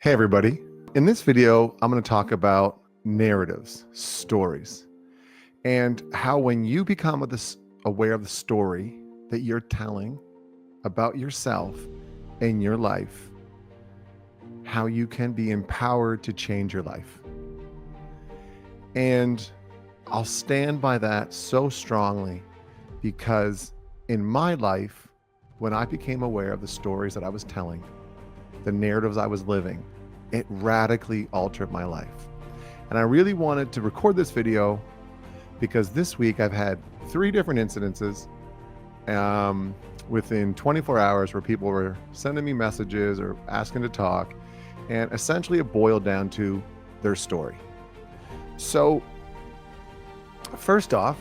Hey everybody. In this video, I'm going to talk about narratives, stories, and how when you become aware of the story that you're telling about yourself and your life, how you can be empowered to change your life. And I'll stand by that so strongly because in my life, when I became aware of the stories that I was telling, the narratives I was living, it radically altered my life. And I really wanted to record this video because this week I've had 3 different incidences within 24 hours where people were sending me messages or asking to talk. And essentially it boiled down to their story. So first off,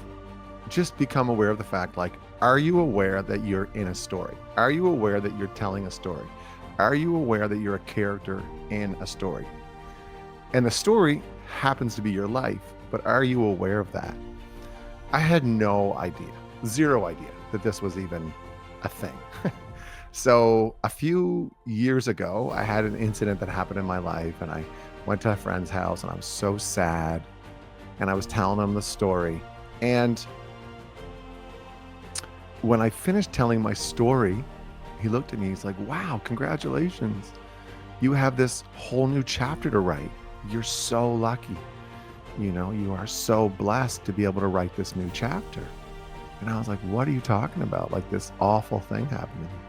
just become aware of the fact, are you aware that you're in a story? Are you aware that you're telling a story? Are you aware that you're a character in a story? And the story happens to be your life, but are you aware of that? I had no idea, 0 idea that this was even a thing. So a few years ago, I had an incident that happened in my life, and I went to a friend's house and I was so sad, and I was telling him the story. And when I finished telling my story, he looked at me, he's like, wow, congratulations. You have this whole new chapter to write. You're so lucky. You are so blessed to be able to write this new chapter. And I was like, what are you talking about? Like this awful thing happened to me.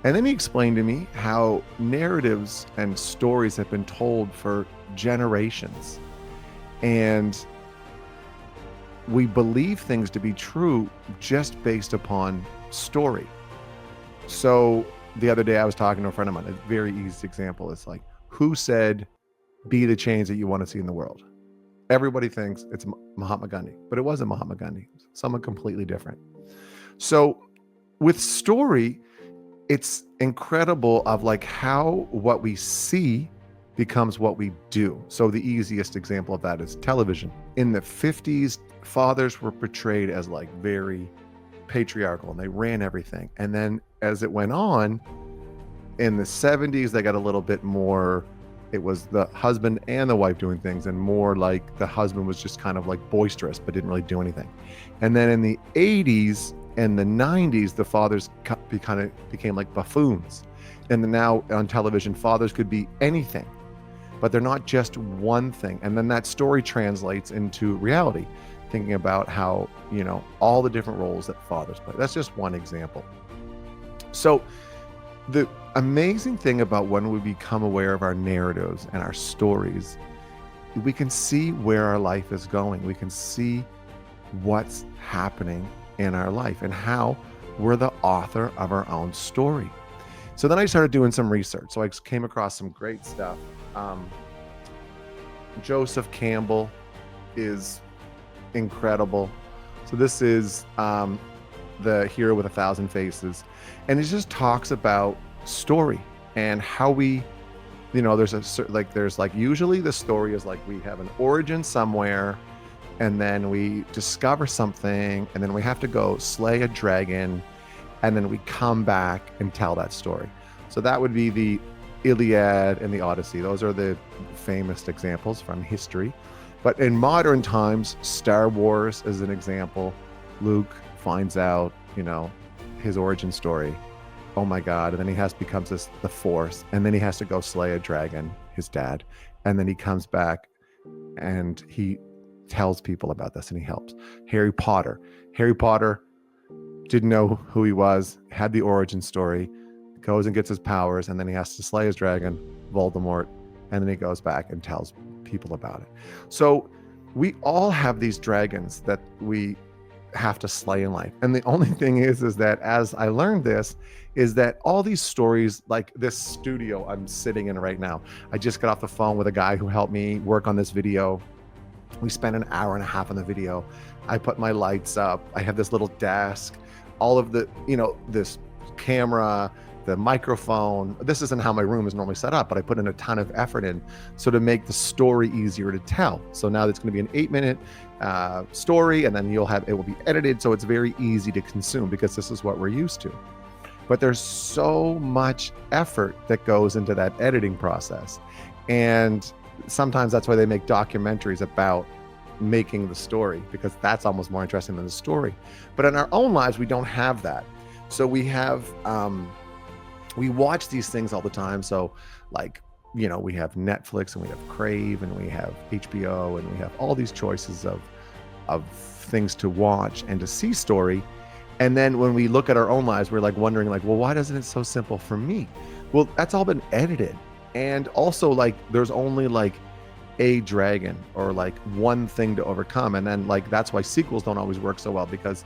And then he explained to me how narratives and stories have been told for generations. And we believe things to be true just based upon story. So the other day I was talking to a friend of mine. A very easy example is like, who said, be the change that you want to see in the world? Everybody thinks it's Mahatma Gandhi, but it wasn't Mahatma Gandhi. It was someone completely different. So with story, it's incredible of how what we see becomes what we do. So the easiest example of that is television. In the 50s, fathers were portrayed as very patriarchal and they ran everything. And then as it went on, in the 70s, they got a little bit more, it was the husband and the wife doing things, and more like the husband was just kind of boisterous, but didn't really do anything. And then in the 80s and the 90s, the fathers kind of became like buffoons. And then now on television, fathers could be anything, but they're not just one thing. And then that story translates into reality, thinking about how, all the different roles that fathers play. That's just one example. So the amazing thing about when we become aware of our narratives and our stories, we can see where our life is going. We can see what's happening in our life and how we're the author of our own story. So then I started doing some research. So I came across some great stuff. Joseph Campbell is incredible. So this is the Hero with 1,000 Faces, and it just talks about story and how we, there's usually the story is we have an origin somewhere, and then we discover something, and then we have to go slay a dragon, and then we come back and tell that story. So that would be the Iliad and the Odyssey. Those are the famous examples from history. But in modern times, Star Wars is an example. Luke finds out, his origin story. Oh my God. And then he becomes the Force. And then he has to go slay a dragon, his dad. And then he comes back and he tells people about this and he helps. Harry Potter didn't know who he was, had the origin story, goes and gets his powers, and then he has to slay his dragon, Voldemort, and then he goes back and tells people about it. So we all have these dragons that we have to slay in life. And the only thing is that as I learned this, is that all these stories, like this studio I'm sitting in right now, I just got off the phone with a guy who helped me work on this video. We spent an hour and a half on the video. I put my lights up. I have this little desk, all of the, this camera, the microphone. This isn't how my room is normally set up, but I put in a ton of effort in so to make the story easier to tell. So now it's going to be an 8-minute story, and then it will be edited, so it's very easy to consume because this is what we're used to. but there's so much effort that goes into that editing process. And sometimes that's why they make documentaries about making the story, because that's almost more interesting than the story. But in our own lives, we don't have that. So we have, we watch these things all the time. So like, you know, we have Netflix and we have Crave and we have HBO and we have all these choices of things to watch and to see story. And then when we look at our own lives, we're like wondering like, well, why doesn't it so simple for me? Well, that's all been edited. And also like, there's only like a dragon or like one thing to overcome. And then like, that's why sequels don't always work so well, because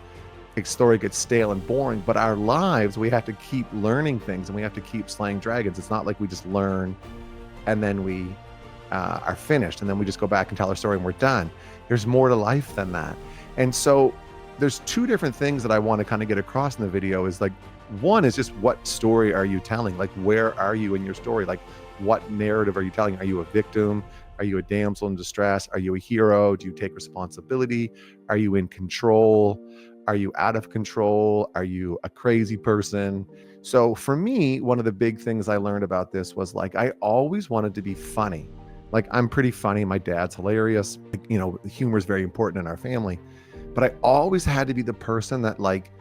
the story gets stale and boring. But our lives, we have to keep learning things and we have to keep slaying dragons. It's not like we just learn and then we are finished and then we just go back and tell our story and we're done. There's more to life than that. And so there's two different things that I want to kind of get across in the video. Is like, one is just, what story are you telling? Like, where are you in your story? Like, what narrative are you telling? Are you a victim? Are you a damsel in distress? Are you a hero? Do you take responsibility? Are you in control? Are you out of control? Are you a crazy person? So for me, one of the big things I learned about this was like, I always wanted to be funny. Like, I'm pretty funny. My dad's hilarious. You know, humor is very important in our family. But I always had to be the person that like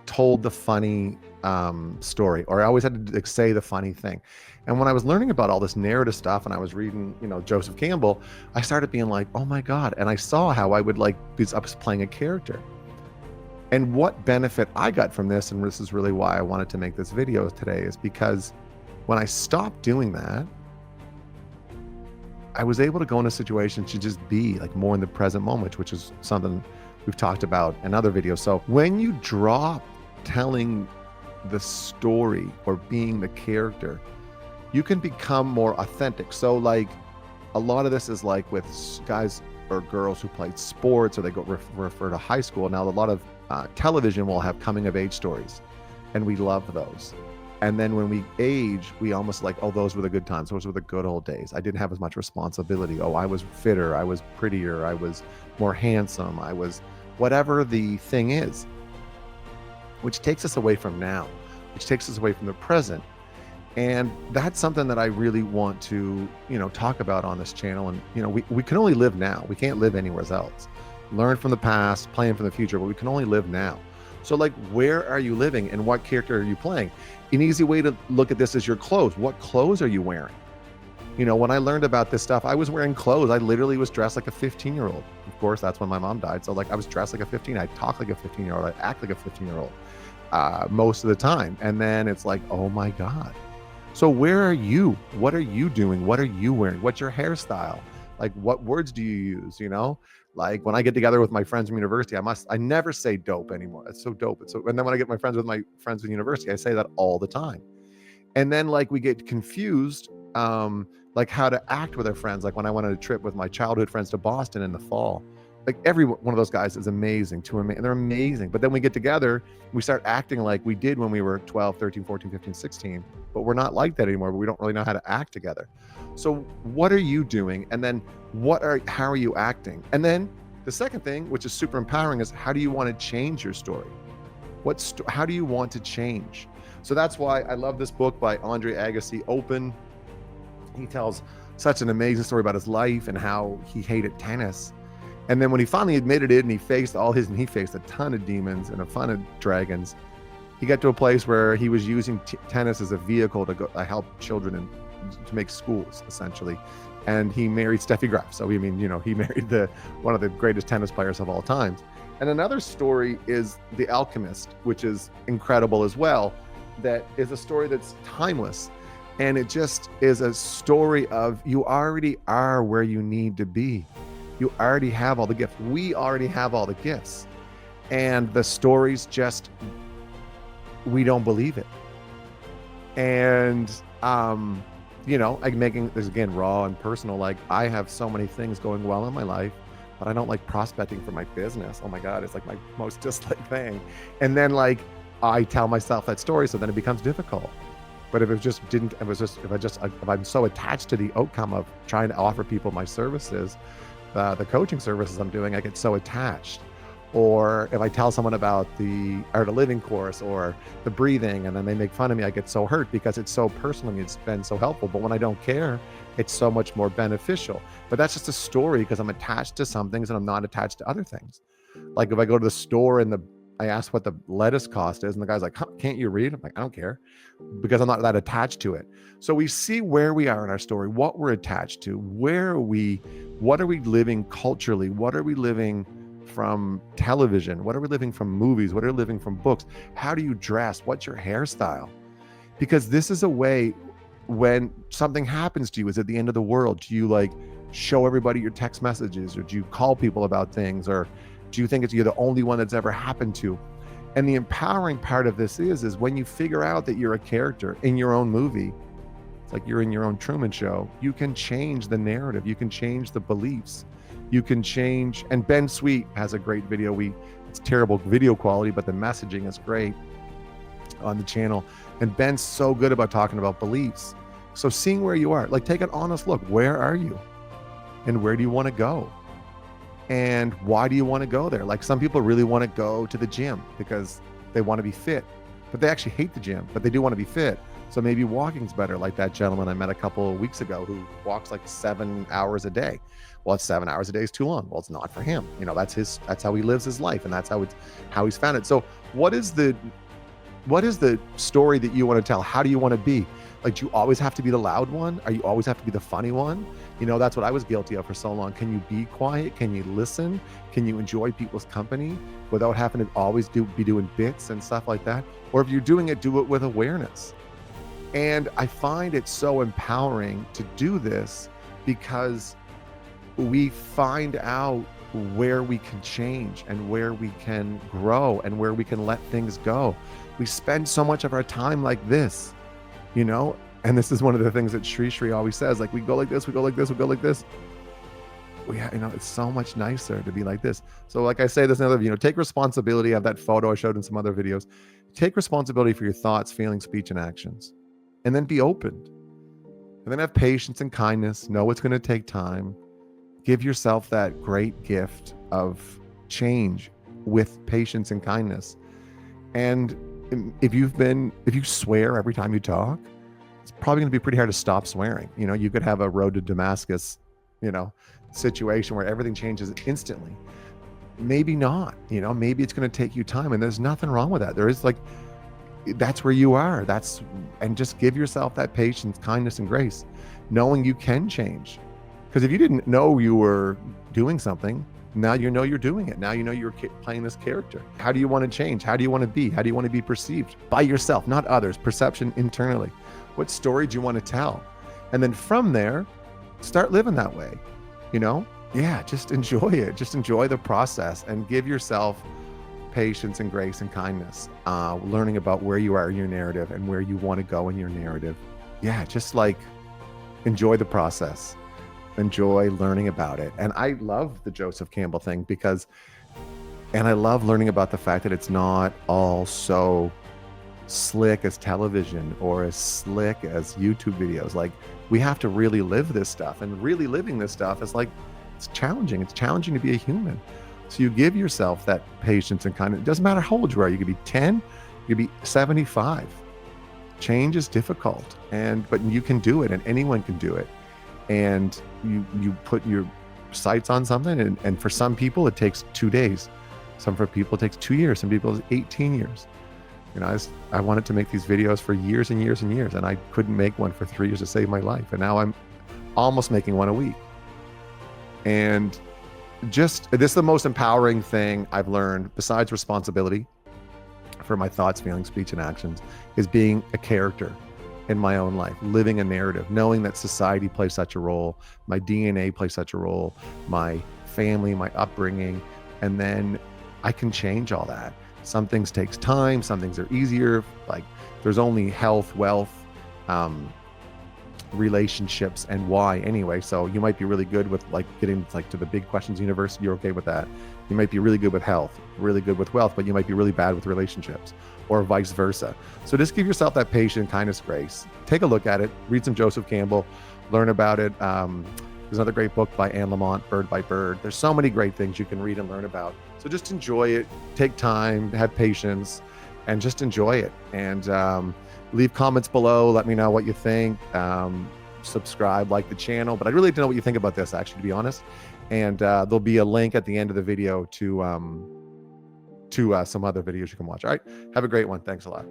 told the funny story, or I always had to like, say the funny thing. And when I was learning about all this narrative stuff and I was reading, you know, Joseph Campbell, I started being like, oh my God. And I saw how I would like, because I was playing a character. And what benefit I got from this, and this is really why I wanted to make this video today, is because when I stopped doing that, I was able to go in a situation to just be like more in the present moment, which is something we've talked about in other videos. So when you drop telling the story or being the character, you can become more authentic. So like, a lot of this is like with guys or girls who played sports, or they go refer to high school. Now, a lot of television will have coming of age stories, and we love those. And then when we age, we almost like, oh, those were the good times. Those were the good old days. I didn't have as much responsibility. Oh, I was fitter. I was prettier. I was more handsome. I was whatever the thing is, which takes us away from now, which takes us away from the present. And that's something that I really want to, you know, talk about on this channel. And, you know, we can only live now. We can't live anywhere else. Learn from the past, plan for the future, but we can only live now. So like, where are you living and what character are you playing? An easy way to look at this is your clothes. What clothes are you wearing? You know, when I learned about this stuff, I was wearing clothes. I literally was dressed like a 15-year-old. Of course, that's when my mom died. So like, I was dressed like a 15. I talk like a 15-year-old. I act like a 15-year-old most of the time. And then it's like, oh my God. So where are you? What are you doing? What are you wearing? What's your hairstyle? Like, what words do you use? You know, like when I get together with my friends from university, I never say dope anymore. It's so dope. And then when I get my friends with my friends from university, I say that all the time. And then like, we get confused, like how to act with our friends. Like when I went on a trip with my childhood friends to Boston in the fall, like every one of those guys is amazing and they're amazing. But then we get together, we start acting like we did when we were 12, 13, 14, 15, 16, but we're not like that anymore. But we don't really know how to act together. So what are you doing? And then how are you acting? And then the second thing, which is super empowering, is how do you want to change your story? How do you want to change? So that's why I love this book by Andre Agassi, Open. He tells such an amazing story about his life and how he hated tennis. And then when he finally admitted it and he faced he faced a ton of demons and a ton of dragons, he got to a place where he was using tennis as a vehicle to help children and to make schools, essentially. And he married Steffi Graf. So, I mean, you know, he married one of the greatest tennis players of all time. And another story is The Alchemist, which is incredible as well. That is a story that's timeless. And it just is a story of, you already are where you need to be. You already have all the gifts. We already have all the gifts. And the stories just, we don't believe it. And, you know, like making this again raw and personal, like I have so many things going well in my life, but I don't like prospecting for my business. Oh my God, it's like my most disliked thing. And then like, I tell myself that story, so then it becomes difficult. But if I'm so attached to the outcome of trying to offer people my services, the coaching services I'm doing, I get so attached. Or if I tell someone about the Art of Living course or the breathing, and then they make fun of me, I get so hurt because it's so personal to me. It's been so helpful. But when I don't care, it's so much more beneficial. But that's just a story because I'm attached to some things and I'm not attached to other things. Like if I go to the store and I ask what the lettuce cost is, and the guy's like, huh, can't you read? I'm like, I don't care, because I'm not that attached to it. So we see where we are in our story, what we're attached to, where are we, what are we living culturally? What are we living from television? What are we living from movies? What are we living from books? How do you dress? What's your hairstyle? Because this is a way, when something happens to you, is at the end of the world, do you like show everybody your text messages, or do you call people about things, or do you think you're the only one that's ever happened to? And the empowering part of this is when you figure out that you're a character in your own movie, it's like you're in your own Truman Show, you can change the narrative, you can change the beliefs, you can change. And Ben Sweet has a great video. It's terrible video quality, but the messaging is great on the channel. And Ben's so good about talking about beliefs. So seeing where you are, like take an honest look. Where are you? And where do you want to go? And why do you want to go there? Like some people really want to go to the gym because they want to be fit, but they actually hate the gym, but they do want to be fit. So maybe walking's better. Like that gentleman I met a couple of weeks ago who walks like 7 hours a day. Well, if 7 hours a day is too long, well, it's not for him. You know, that's how he lives his life, and that's how he's found it. So what is the story that you want to tell? How do you want to be? Like, do you always have to be the loud one? Are you always have to be the funny one? You know, that's what I was guilty of for so long. Can you be quiet? Can you listen? Can you enjoy people's company without having to always be doing bits and stuff like that? Or if you're doing it, do it with awareness. And I find it so empowering to do this because we find out where we can change and where we can grow and where we can let things go. We spend so much of our time like this, you know, and this is one of the things that Sri always says, like we go like this, we go like this, we go like this. You know, it's so much nicer to be like this. So like I say, there's another, you know, take responsibility of that photo I showed in some other videos. Take responsibility for your thoughts, feelings, speech, and actions, and then be open. And then have patience and kindness. Know it's going to take time. Give yourself that great gift of change with patience and kindness. And if you swear every time you talk, it's probably going to be pretty hard to stop swearing. You know, you could have a road to Damascus, you know, situation where everything changes instantly. Maybe not, you know, maybe it's going to take you time, and there's nothing wrong with that. There is, like, that's where you are. And just give yourself that patience, kindness, and grace, knowing you can change. Because if you didn't know you were doing something, now you know you're doing it. Now you know you're playing this character. How do you want to change? How do you want to be? How do you want to be perceived? By yourself, not others. Perception internally. What story do you want to tell? And then from there, start living that way. You know? Yeah, just enjoy it. Just enjoy the process and give yourself patience and grace and kindness. Learning about where you are in your narrative and where you want to go in your narrative. Yeah, just like enjoy the process. Enjoy learning about it. And I love the Joseph Campbell thing and I love learning about the fact that it's not all so slick as television or as slick as YouTube videos. Like, we have to really live this stuff, and really living this stuff is like, it's challenging. It's challenging to be a human. So you give yourself that patience and kindness. It doesn't matter how old you are. You could be 10, you could be 75. Change is difficult, but you can do it, and anyone can do it. And you put your sights on something, and for some people it takes 2 days. Some for people it takes 2 years. Some people it's 18 years. You know, I wanted to make these videos for years and years and years, and I couldn't make one for 3 years to save my life. And now I'm almost making one a week. And this is the most empowering thing I've learned, besides responsibility for my thoughts, feelings, speech, and actions, is being a character in my own life, living a narrative, knowing that society plays such a role, my DNA plays such a role, my family, my upbringing, and then I can change all that. Some things takes time, some things are easier. Like, there's only health, wealth, relationships, and why anyway. So you might be really good with like getting like to the big questions university, you're okay with that. You might be really good with health, really good with wealth, but you might be really bad with relationships, or vice versa. So just give yourself that patience, kindness, grace. Take a look at it, read some Joseph Campbell, learn about it. There's There's another great book by Anne Lamott, Bird by Bird. There's so many great things you can read and learn about. So just enjoy it, take time, have patience, and just enjoy it. And leave comments below. Let me know what you think. Subscribe, like the channel. But I'd really like to know what you think about this, actually, to be honest. And there'll be a link at the end of the video to some other videos you can watch. All right. Have a great one. Thanks a lot.